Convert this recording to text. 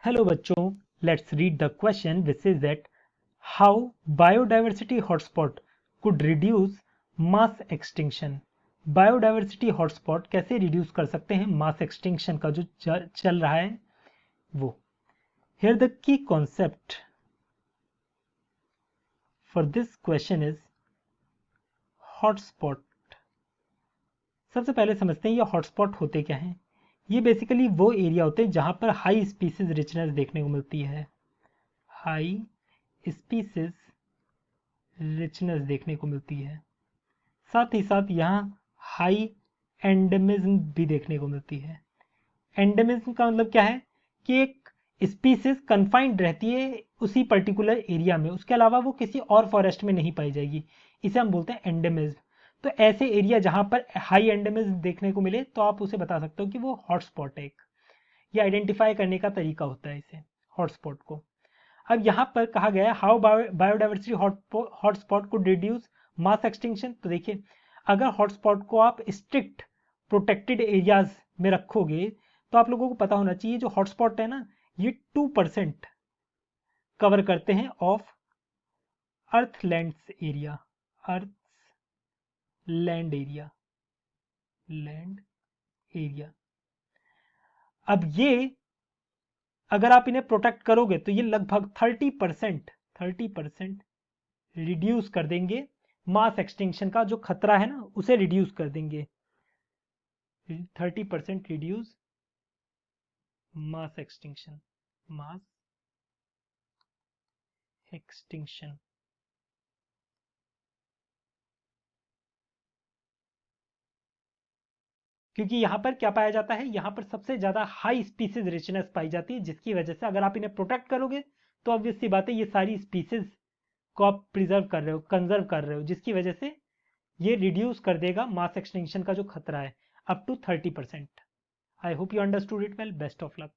Hello बच्चों, let's read the question which says that how biodiversity hotspot could reduce mass extinction. Biodiversity hotspot कैसे reduce कर सकते हैं mass extinction का जो चल रहा है वो. Here the key concept for this question is hotspot. सबसे पहले समझते हैं ये हॉटस्पॉट होते क्या हैं. ये बेसिकली वो एरिया होते हैं जहां पर हाई स्पीसीज रिचनेस देखने को मिलती है. हाई स्पीसीज रिचनेस देखने को मिलती है. साथ ही साथ यहाँ हाई एंडेमिज्म भी देखने को मिलती है. एंडेमिज्म का मतलब क्या है कि एक स्पीसीज कन्फाइंड रहती है उसी पर्टिकुलर एरिया में, उसके अलावा वो किसी और फॉरेस्ट में नहीं पाई जाएगी. इसे हम बोलते हैं एंडेमिज्म. तो ऐसे एरिया जहां पर हाई एंडेमिज्म देखने को मिले तो आप उसे बता सकते हो कि वो हॉटस्पॉट है. एक ये आइडेंटिफाई करने का तरीका होता है इसे हॉटस्पॉट को. अब यहाँ पर कहा गया है हाउ बायोडाइवर्सिटी हॉटस्पॉट को रिड्यूस मास एक्सटिंक्शन. तो देखिए, अगर हॉटस्पॉट को आप स्ट्रिक्ट प्रोटेक्टेड एरियाज में रखोगे तो आप लोगों को पता होना चाहिए जो हॉटस्पॉट है ना, ये 2% कवर करते हैं of earth lands area. Earth land area, land area. अब ये अगर आप इन्हें प्रोटेक्ट करोगे तो ये लगभग 30% रिड्यूस कर देंगे मास एक्सटिंक्शन का जो खतरा है ना, उसे रिड्यूस कर देंगे. 30% reduce mass extinction. Mass extinction. क्योंकि यहां पर क्या पाया जाता है, यहां पर सबसे ज्यादा हाई स्पीसीज रिचनेस पाई जाती है, जिसकी वजह से अगर आप इन्हें प्रोटेक्ट करोगे तो ऑब्वियस सी बात है ये सारी स्पीसीज को आप प्रिजर्व कर रहे हो, कंजर्व कर रहे हो, जिसकी वजह से ये रिड्यूस कर देगा मास एक्सटिंक्शन का जो खतरा है up to 30%. I hope you understood it well. Best of luck.